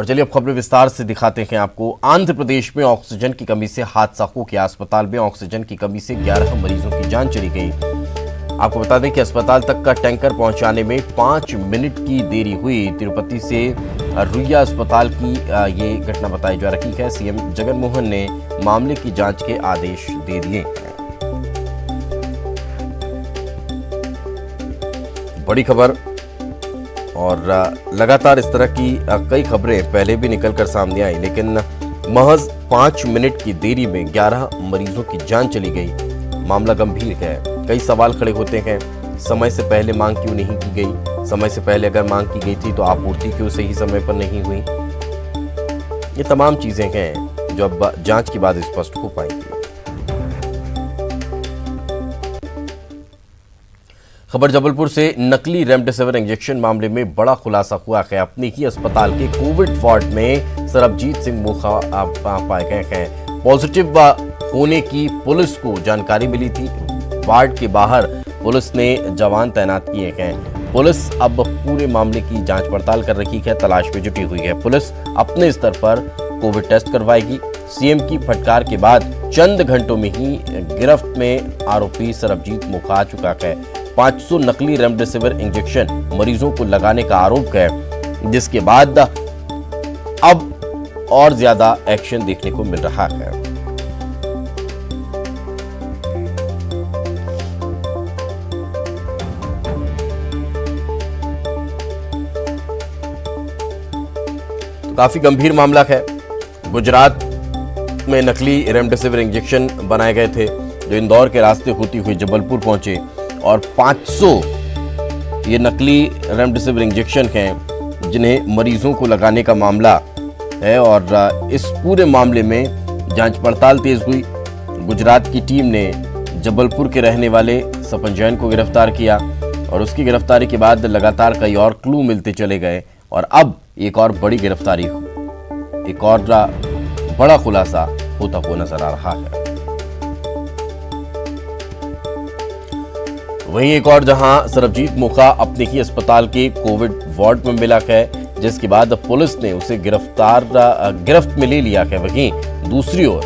और चलिए अब खबरें विस्तार से दिखाते हैं आपको। आंध्र प्रदेश में ऑक्सीजन की कमी से हादसा हो गया। अस्पताल में ऑक्सीजन की कमी से 11 मरीजों की जान चली गई। आपको बता दें कि अस्पताल तक का टैंकर पहुंचाने में 5 मिनट की देरी हुई। तिरुपति से रुइया अस्पताल की ये घटना बताई जा रही है। सीएम जगन मोहन ने मामले की जांच के आदेश दे दिए। बड़ी खबर, और लगातार इस तरह की कई खबरें पहले भी निकलकर सामने आई, लेकिन महज 5 मिनट की देरी में 11 मरीजों की जान चली गई। मामला गंभीर है। कई सवाल खड़े होते हैं। समय से पहले मांग क्यों नहीं की गई? समय से पहले अगर मांग की गई थी तो आपूर्ति क्यों सही समय पर नहीं हुई? ये तमाम चीजें हैं जो अब जांच के बाद स्पष्ट हो पाएंगी। खबर जबलपुर से। नकली रेमडेसिविर इंजेक्शन मामले में बड़ा खुलासा हुआ है। अपने ही अस्पताल के कोविड वार्ड में सरबजीत सिंह मोखा पाए गए हैं। पॉजिटिव होने की पुलिस को जानकारी मिली थी। वार्ड के बाहर पुलिस ने जवान तैनात किए हैं। पुलिस अब पूरे मामले की जांच पड़ताल कर रही है, तलाश में जुटी हुई है। पुलिस अपने स्तर पर कोविड टेस्ट करवाएगी। सीएम की फटकार के बाद चंद घंटों में ही गिरफ्त में आरोपी सरबजीत मोखा आ चुका है। 500 नकली रेमडेसिविर इंजेक्शन मरीजों को लगाने का आरोप है, जिसके बाद अब और ज्यादा एक्शन देखने को मिल रहा है। तो काफी गंभीर मामला है। गुजरात में नकली रेमडेसिविर इंजेक्शन बनाए गए थे, जो इंदौर के रास्ते होती हुई जबलपुर पहुंचे, और 500 ये नकली रेमडेसिविर इंजेक्शन हैं जिन्हें मरीजों को लगाने का मामला है। और इस पूरे मामले में जांच पड़ताल तेज हुई। गुजरात की टीम ने जबलपुर के रहने वाले सपन जैन को गिरफ्तार किया, और उसकी गिरफ्तारी के बाद लगातार कई और क्लू मिलते चले गए, और अब एक और बड़ी गिरफ्तारी, एक और बड़ा खुलासा होता हुआ नजर आ रहा है। वहीं एक और जहां सरबजीत मोखा अपने ही अस्पताल के कोविड वार्ड में मिला है, जिसके बाद पुलिस ने उसे गिरफ्त में ले लिया है। वहीं दूसरी ओर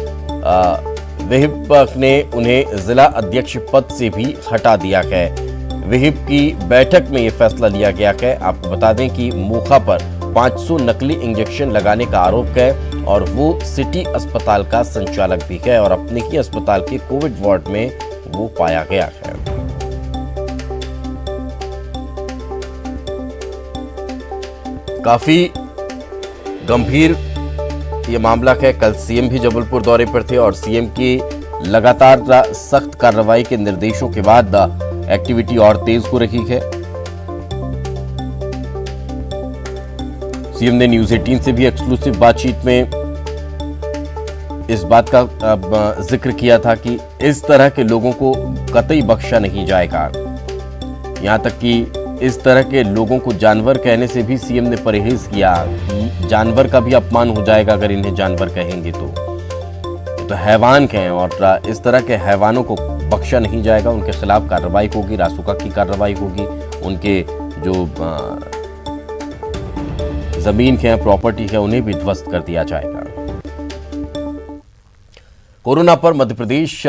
विहिप ने उन्हें जिला अध्यक्ष पद से भी हटा दिया है। विहिप की बैठक में यह फैसला लिया गया है। आपको बता दें कि मोखा पर 500 नकली इंजेक्शन लगाने का आरोप है, और वो सिटी अस्पताल का संचालक भी है, और अपने ही अस्पताल के कोविड वार्ड में वो पाया गया है। काफी गंभीर ये मामला है। कल सीएम भी जबलपुर दौरे पर थे, और सीएम की लगातार सख्त कार्रवाई के निर्देशों के बाद एक्टिविटी और तेज हो रही है। सीएम ने न्यूज 18 से भी एक्सक्लूसिव बातचीत में इस बात का जिक्र किया था कि इस तरह के लोगों को कतई बख्शा नहीं जाएगा। यहां तक कि इस तरह के लोगों को जानवर कहने से भी सीएम ने परहेज किया कि जानवर का भी अपमान हो जाएगा अगर इन्हें जानवर कहेंगे तो हैवान कहें, और इस तरह के हैवानों को बख्शा नहीं जाएगा। उनके खिलाफ कार्रवाई होगी, रासुका की कार्रवाई होगी। उनके जो जमीन है, प्रॉपर्टी है, उन्हें भी ध्वस्त कर दिया जाएगा। कोरोना पर मध्य प्रदेश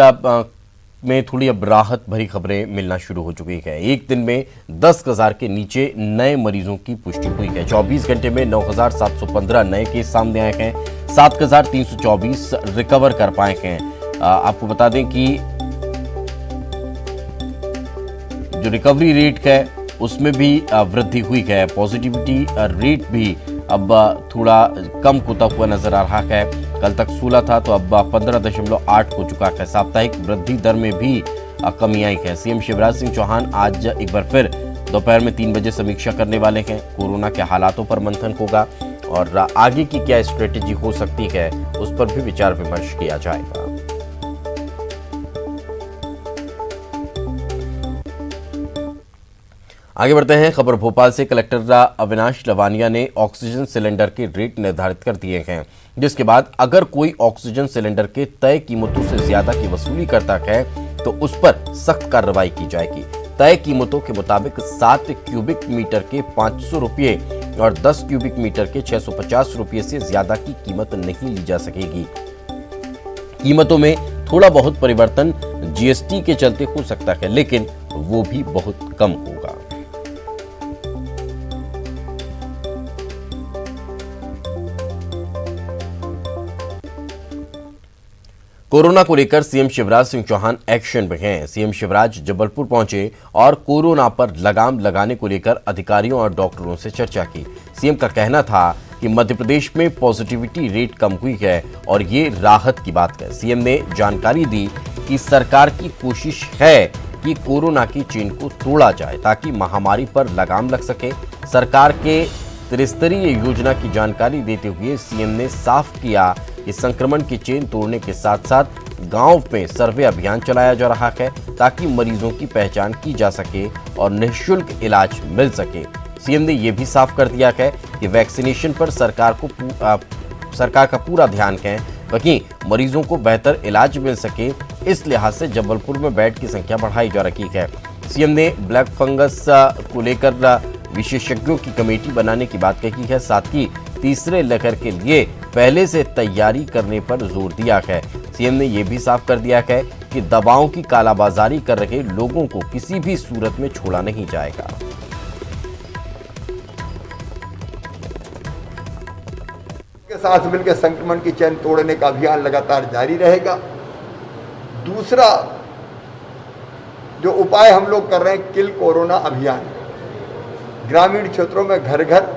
में थोड़ी अब राहत भरी खबरें मिलना शुरू हो चुकी है। एक दिन में 10,000 के नीचे नए मरीजों की पुष्टि हुई है। 24 घंटे में 9,715 नए केस सामने आए हैं। 7,324 रिकवर कर पाए हैं। आपको बता दें कि जो रिकवरी रेट है उसमें भी वृद्धि हुई है। पॉजिटिविटी रेट भी अब थोड़ा कम होता हुआ नजर आ रहा है। कल तक 16 था, तो अब 15.8 हो चुका है। साप्ताहिक वृद्धि दर में भी कमी आई है। सीएम शिवराज सिंह चौहान आज एक बार फिर दोपहर में 3 बजे समीक्षा करने वाले हैं। कोरोना के हालातों पर मंथन होगा, और आगे की क्या स्ट्रेटेजी हो सकती है उस पर भी विचार विमर्श किया जाएगा। आगे बढ़ते हैं। खबर भोपाल से। कलेक्टर अविनाश लवानिया ने ऑक्सीजन सिलेंडर के रेट निर्धारित कर दिए हैं, जिसके बाद अगर कोई ऑक्सीजन सिलेंडर के तय कीमतों से ज्यादा की वसूली करता है तो उस पर सख्त कार्रवाई की जाएगी। तय कीमतों के मुताबिक 7 क्यूबिक मीटर के 500 रुपये और 10 क्यूबिक मीटर के 650 रुपये से ज्यादा की कीमत नहीं ली जा सकेगी। कीमतों में थोड़ा बहुत परिवर्तन जीएसटी के चलते हो सकता है, लेकिन वो भी बहुत कम होगा। कोरोना को लेकर सीएम शिवराज सिंह चौहान एक्शन में हैं। सीएम शिवराज जबलपुर पहुंचे और कोरोना पर लगाम लगाने को लेकर अधिकारियों और डॉक्टरों से चर्चा की। सीएम का कहना था कि मध्य प्रदेश में पॉजिटिविटी रेट कम हुई है और ये राहत की बात है। सीएम ने जानकारी दी कि सरकार की कोशिश है कि कोरोना की चेन को तोड़ा जाए ताकि महामारी पर लगाम लग सके। सरकार के त्रिस्तरीय योजना की जानकारी देते हुए सीएम ने साफ किया कि संक्रमण की चेन तोड़ने के साथ साथ गांव में सर्वे अभियान चलाया जा रहा है ताकि मरीजों की पहचान की जा सके और निःशुल्क इलाज मिल सके। सीएम ने यह भी साफ कर दिया है कि वैक्सीनेशन पर सरकार का पूरा ध्यान है, वहीं मरीजों को बेहतर इलाज मिल सके इस लिहाज से जबलपुर में बेड की संख्या बढ़ाई जा रही है। सीएम ने ब्लैक फंगस को लेकर विशेषज्ञों की कमेटी बनाने की बात कही है, साथ ही तीसरे लहर के लिए पहले से तैयारी करने पर जोर दिया है। सीएम ने यह भी साफ कर दिया है कि दवाओं की कालाबाजारी कर रहे लोगों को किसी भी सूरत में छोड़ा नहीं जाएगा। के साथ मिलकर संक्रमण की चेन तोड़ने का अभियान लगातार जारी रहेगा। दूसरा जो उपाय हम लोग कर रहे हैं, किल कोरोना अभियान, ग्रामीण क्षेत्रों में घर घर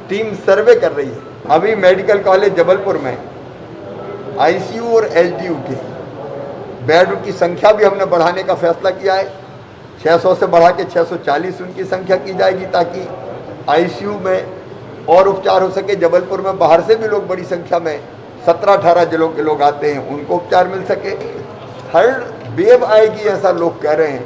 टीम सर्वे कर रही है। अभी मेडिकल कॉलेज जबलपुर में आईसीयू और एचडीयू के बेड की संख्या भी हमने बढ़ाने का फैसला किया है। 600 से बढ़ा के 640 उनकी संख्या की जाएगी ताकि आईसीयू में और उपचार हो सके। जबलपुर में बाहर से भी लोग बड़ी संख्या में 17-18 जिलों के लोग आते हैं, उनको उपचार मिल सके। थर्ड वेव आएगी ऐसा लोग कह रहे हैं,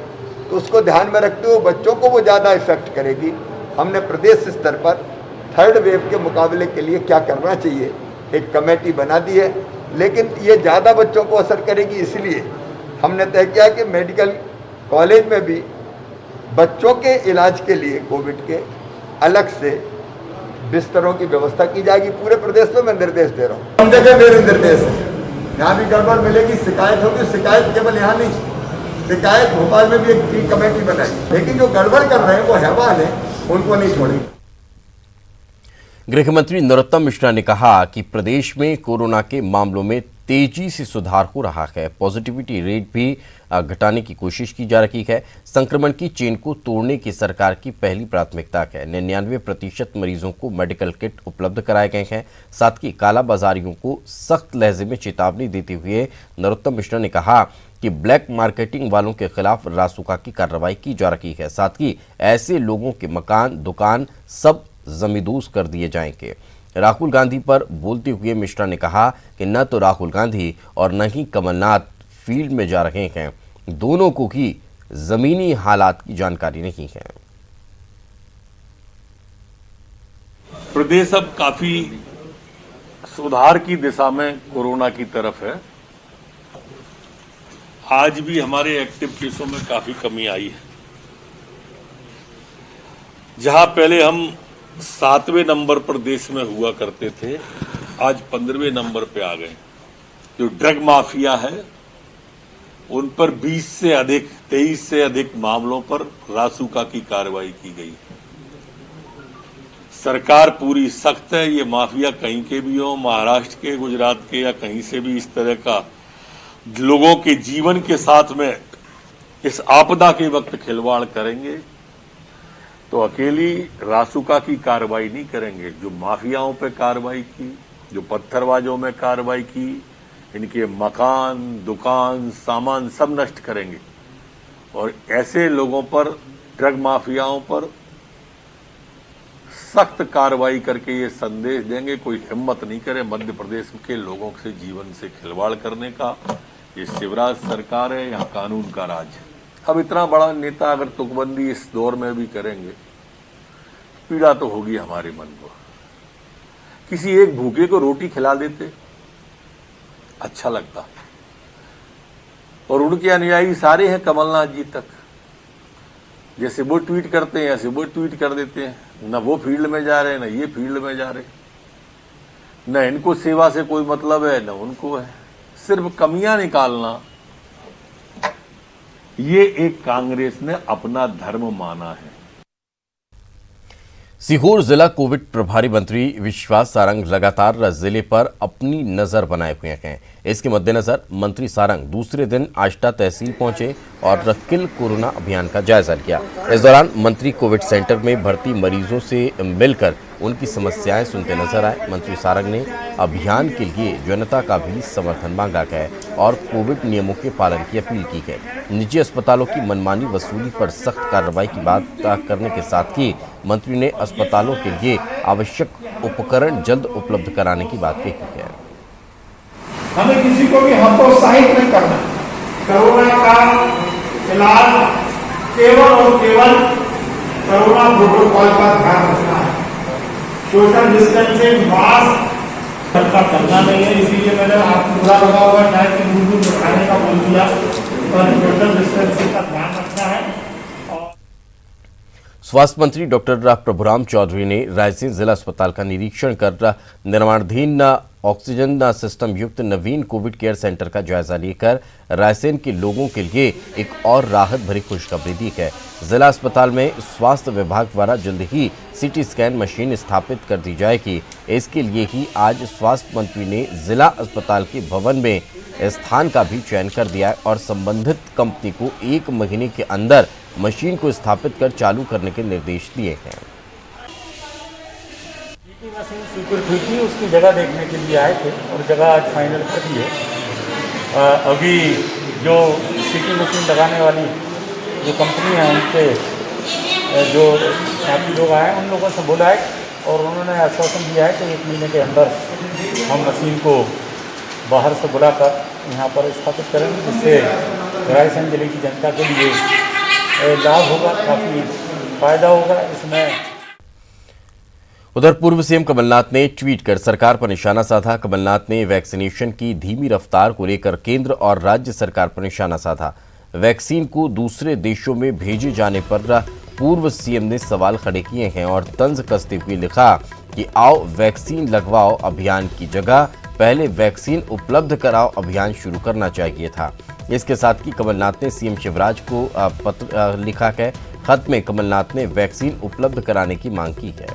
तो उसको ध्यान में रखते हुए बच्चों को वो ज़्यादा इफेक्ट करेगी। हमने प्रदेश स्तर पर थर्ड वेव के मुकाबले के लिए क्या करना चाहिए एक कमेटी बना दी है, लेकिन ये ज़्यादा बच्चों को असर करेगी, इसलिए हमने तय किया कि मेडिकल कॉलेज में भी बच्चों के इलाज के लिए कोविड के अलग से बिस्तरों की व्यवस्था की जाएगी। पूरे प्रदेश में मैं निर्देश दे रहा हूँ। हम जगह मेरे निर्देश है, यहाँ भी गड़बड़ मिलेगी, शिकायत होगी। शिकायत केवल यहाँ नहीं, शिकायत भोपाल में भी एक कमेटी बनाई, लेकिन जो गड़बड़ कर रहे हैं वो हैवान है, उनको नहीं छोड़ेंगे। गृह मंत्री नरोत्तम मिश्रा ने कहा कि प्रदेश में कोरोना के मामलों में तेजी से सुधार हो रहा है। पॉजिटिविटी रेट भी घटाने की कोशिश की जा रही है। संक्रमण की चेन को तोड़ने की सरकार की पहली प्राथमिकता है। 99% मरीजों को मेडिकल किट उपलब्ध कराए गए हैं। साथ ही कालाबाजारियों को सख्त लहजे में चेतावनी देते हुए नरोत्तम मिश्रा ने कहा कि ब्लैक मार्केटिंग वालों के खिलाफ रासुका की कार्रवाई की जा रही है। साथ ही ऐसे लोगों के मकान, दुकान सब जमींदोज कर दिए जाएंगे। राहुल गांधी पर बोलते हुए मिश्रा ने कहा कि न तो राहुल गांधी और न ही कमलनाथ फील्ड में जा रहे हैं, दोनों को ही जमीनी हालात की जानकारी नहीं है। प्रदेश अब काफी सुधार की दिशा में कोरोना की तरफ है। आज भी हमारे एक्टिव केसों में काफी कमी आई है। जहां पहले हम 7वें नंबर पर देश में हुआ करते थे, आज 15वें नंबर पे आ गए। जो ड्रग माफिया है उन पर 23 से अधिक मामलों पर रासुका की कार्रवाई की गई। सरकार पूरी सख्त है। ये माफिया कहीं के भी हो, महाराष्ट्र के, गुजरात के या कहीं से भी इस तरह का लोगों के जीवन के साथ में इस आपदा के वक्त खिलवाड़ करेंगे तो अकेली रासुका की कार्रवाई नहीं करेंगे। जो माफियाओं पे कार्रवाई की, जो पत्थरबाजों में कार्रवाई की, इनके मकान, दुकान, सामान सब नष्ट करेंगे और ऐसे लोगों पर, ड्रग माफियाओं पर सख्त कार्रवाई करके ये संदेश देंगे कोई हिम्मत नहीं करे मध्य प्रदेश के लोगों से जीवन से खिलवाड़ करने का। ये शिवराज सरकार है, यहाँ कानून का राज है। अब इतना बड़ा नेता अगर तुकबंदी इस दौर में भी करेंगे, पीड़ा तो होगी हमारे मन को। किसी एक भूखे को रोटी खिला देते, अच्छा लगता। और उनके अनुयायी सारे हैं कमलनाथ जी तक। जैसे वो ट्वीट करते हैं ऐसे वो ट्वीट कर देते हैं। न वो फील्ड में जा रहे, न ये फील्ड में जा रहे, न इनको सेवा से कोई मतलब है, न उनको है। सिर्फ कमियां निकालना, ये एक कांग्रेस ने अपना धर्म माना है। सीहोर जिला कोविड प्रभारी मंत्री विश्वास सारंग लगातार जिले पर अपनी नजर बनाए हुए हैं। इसके मद्देनजर मंत्री सारंग दूसरे दिन आष्टा तहसील पहुंचे और किल कोरोना अभियान का जायजा लिया। इस दौरान मंत्री कोविड सेंटर में भर्ती मरीजों से मिलकर उनकी समस्याएं सुनते नजर आए। मंत्री सारंग ने अभियान के लिए जनता का भी समर्थन मांगा है और कोविड नियमों के पालन की अपील की है। निजी अस्पतालों की मनमानी वसूली पर सख्त कार्रवाई की बात करने के साथ ही मंत्री ने अस्पतालों के लिए आवश्यक उपकरण जल्द उपलब्ध कराने की बात कही है। हमें किसी को भी हतोत्साहित नहीं करना। कोरोना का इलाज केवल और केवल कोरोना प्रोटोकॉल का ध्यान रखना है। सोशल डिस्टेंसिंग, मास्क करना नहीं है। इसीलिए मैंने आपको बुरा लगा होगा शायद कि दूर दिखाने का बोल दिया, और सोशल डिस्टेंसिंग का ध्यान रखना है। स्वास्थ्य मंत्री डॉक्टर प्रभुराम चौधरी ने रायसेन जिला अस्पताल का निरीक्षण कर निर्माणाधीन ऑक्सीजन सिस्टम युक्त नवीन कोविड केयर सेंटर का जायजा लेकर रायसेन के लोगों के लिए एक और राहत भरी खुशखबरी दी है। जिला अस्पताल में स्वास्थ्य विभाग द्वारा जल्द ही सीटी स्कैन मशीन स्थापित कर दी जाएगी। इसके लिए ही आज स्वास्थ्य मंत्री ने जिला अस्पताल के भवन में स्थान का भी चयन कर दिया है और संबंधित कंपनी को 1 महीने के अंदर मशीन को स्थापित कर चालू करने के निर्देश दिए हैं। मशीन स्वीकृत हुई थी, उसकी जगह देखने के लिए आए थे और जगह आज फाइनल कर दी है। अभी जो सीटी मशीन लगाने वाली जो कंपनी है उनके जो साथी लोग आए उन लोगों से बोला है और उन्होंने आश्वासन दिया है कि 1 महीने के अंदर हम मशीन को बाहर से बुलाकर यहाँ पर स्थापित करेंगे, जिससे रायसेन जिले की जनता के लिए लाभ होगा, काफ़ी फायदा होगा इसमें। उधर पूर्व सीएम कमलनाथ ने ट्वीट कर सरकार पर निशाना साधा। कमलनाथ ने वैक्सीनेशन की धीमी रफ्तार को लेकर केंद्र और राज्य सरकार पर निशाना साधा। वैक्सीन को दूसरे देशों में भेजे जाने पर पूर्व सीएम ने सवाल खड़े किए हैं और तंज कसते हुए लिखा कि आओ वैक्सीन लगवाओ अभियान की जगह पहले वैक्सीन उपलब्ध कराओ अभियान शुरू करना चाहिए था। इसके साथ ही कमलनाथ ने सीएम शिवराज को पत्र लिखा है। खत में कमलनाथ ने वैक्सीन उपलब्ध कराने की मांग की है।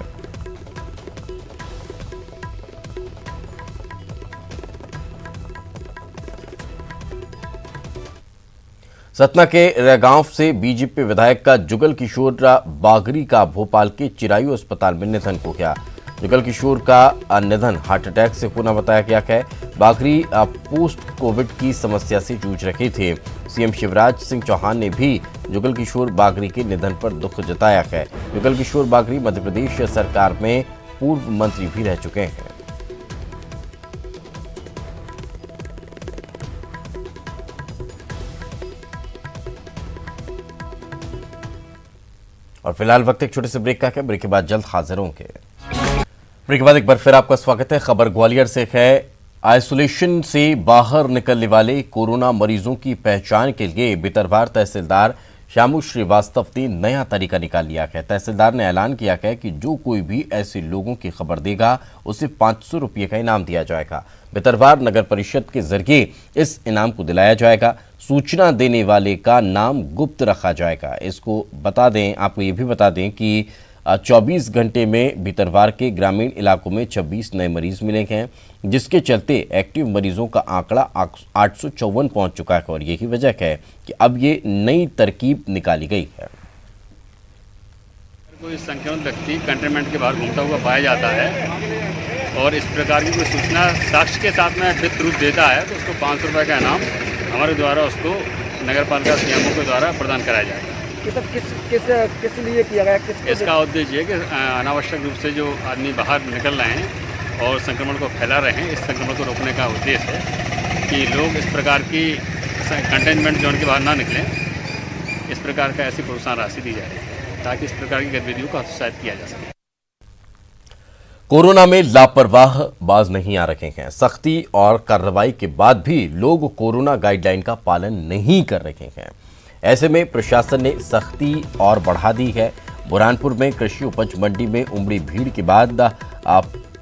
सतना के रैगांव से बीजेपी विधायक का जुगल किशोर बागरी का भोपाल के चिरायु अस्पताल में निधन हो गया। जुगल किशोर का निधन हार्ट अटैक से होना बताया गया है। बागरी पोस्ट कोविड की समस्या से जूझ रहे थे। सीएम शिवराज सिंह चौहान ने भी जुगल किशोर बागरी के निधन पर दुख जताया है। जुगल किशोर बागरी मध्य प्रदेश सरकार में पूर्व मंत्री भी रह चुके हैं। और फिलहाल वक्त एक छोटे से ब्रेक का है। ब्रेक के बाद जल्द हाजिर होंगे। ब्रेक के बाद एक बार फिर आपका स्वागत है। खबर ग्वालियर से है। आइसोलेशन से बाहर निकलने वाले कोरोना मरीजों की पहचान के लिए भितरवार तहसीलदार श्यामू श्रीवास्तव ने नया तरीका निकाल लिया है। तहसीलदार ने ऐलान किया है कि जो कोई भी ऐसे लोगों की खबर देगा उसे 500 रुपये का इनाम दिया जाएगा। भितरवार नगर परिषद के जरिए इस इनाम को दिलाया जाएगा। सूचना देने वाले का नाम गुप्त रखा जाएगा। इसको बता दें, आपको ये भी बता दें कि 24 घंटे में भितरवार के ग्रामीण इलाकों में 26 नए मरीज मिले हैं, जिसके चलते एक्टिव मरीजों का आंकड़ा 854 पहुंच चुका है। और यही वजह है कि अब ये नई तरकीब निकाली गई है। कोई संक्रमित व्यक्ति कंटेनमेंट के बाहर घूमता हुआ पाया जाता है और इस प्रकार की कोई सूचना साक्ष्य के साथ में वित्त रूप देता है तो उसको 500 रुपये का इनाम हमारे द्वारा उसको नगर पालिका सीएमओ के द्वारा प्रदान कराया जाएगा। किस लिए किया गया? इसका उद्देश्य है कि अनावश्यक रूप से जो आदमी बाहर निकल रहे हैं और संक्रमण को फैला रहे हैं, इस संक्रमण को रोकने का उद्देश्य है कि लोग इस प्रकार की कंटेनमेंट जोन के बाहर ना निकलें। इस प्रकार का ऐसी प्रोत्साहन राशि दी जाए ताकि इस प्रकार की गतिविधियों को हतोत्साहित किया जा सके। कोरोना में लापरवाह बाज नहीं आ रहे हैं। सख्ती और कार्रवाई के बाद भी लोग कोरोना गाइडलाइन का पालन नहीं कर रहे हैं। ऐसे में प्रशासन ने सख्ती और बढ़ा दी है। बुरहानपुर में कृषि उपज मंडी में उमड़ी भीड़ के बाद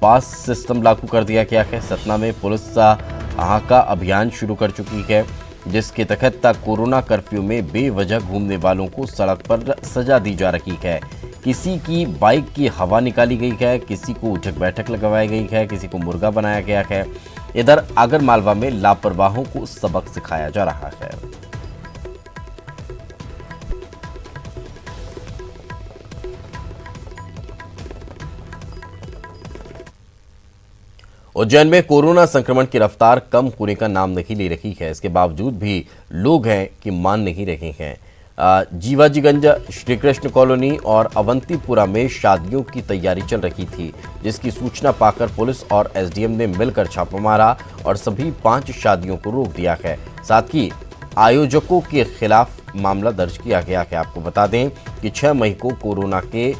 पास सिस्टम लागू कर दिया गया है। सतना में पुलिस हाका अभियान शुरू कर चुकी है, जिसके तहत कोरोना कर्फ्यू में बेवजह घूमने वालों को सड़क पर सजा दी जा रही है। किसी की बाइक की हवा निकाली गई है, किसी को उठक बैठक लगवाई गई है, किसी को मुर्गा बनाया गया है। इधर आगर मालवा में लापरवाहों को सबक सिखाया जा रहा है। उज्जैन में कोरोना संक्रमण की रफ्तार कम होने का नाम नहीं ले रही है। इसके बावजूद भी लोग हैं कि मान नहीं रहे हैं। जीवाजीगंज, श्रीकृष्ण कॉलोनी और अवंतीपुरा में शादियों की तैयारी चल रही थी, जिसकी सूचना पाकर पुलिस और एसडीएम ने मिलकर छापा मारा और सभी 5 शादियों को रोक दिया है। साथ ही आयोजकों के खिलाफ मामला दर्ज किया गया है। आपको बता दें कि 6 मई को कोरोना के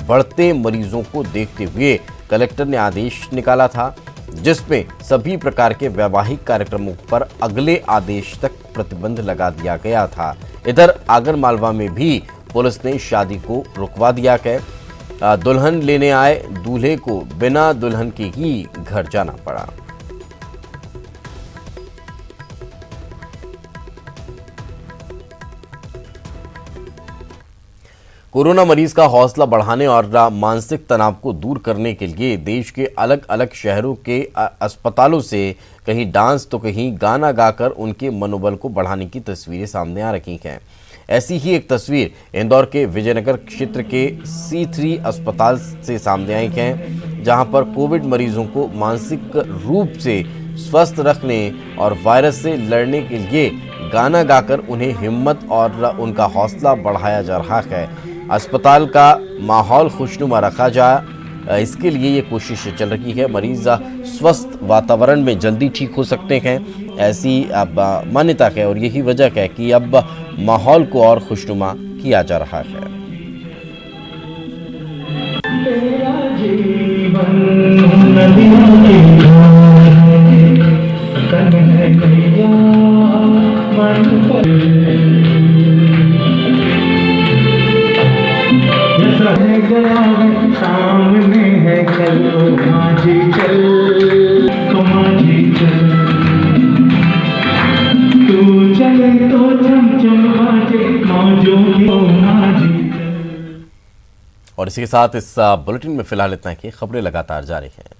बढ़ते मरीजों को देखते हुए कलेक्टर ने आदेश निकाला था, जिसमें सभी प्रकार के वैवाहिक कार्यक्रमों पर अगले आदेश तक प्रतिबंध लगा दिया गया था। इधर आगर मालवा में भी पुलिस ने शादी को रुकवा दिया है। दुल्हन लेने आए दूल्हे को बिना दुल्हन के ही घर जाना पड़ा। कोरोना मरीज का हौसला बढ़ाने और मानसिक तनाव को दूर करने के लिए देश के अलग अलग शहरों के अस्पतालों से कहीं डांस तो कहीं गाना गाकर उनके मनोबल को बढ़ाने की तस्वीरें सामने आ रही हैं। ऐसी ही एक तस्वीर इंदौर के विजयनगर क्षेत्र के C3 अस्पताल से सामने आई है, जहां पर कोविड मरीजों को मानसिक रूप से स्वस्थ रखने और वायरस से लड़ने के लिए गाना गाकर उन्हें हिम्मत और उनका हौसला बढ़ाया जा रहा है। अस्पताल का माहौल खुशनुमा रखा जाए, इसके लिए ये कोशिश चल रही है। मरीज स्वस्थ वातावरण में जल्दी ठीक हो सकते हैं, ऐसी अब मान्यता है और यही वजह है कि अब माहौल को और खुशनुमा किया जा रहा है। सामने है कल माझी चल, माझी चल, तू चले तो चमचम बाजे मौजों माझी। और इसी के साथ इस बुलेटिन में फिलहाल इतना ही। खबरें लगातार जारी हैं।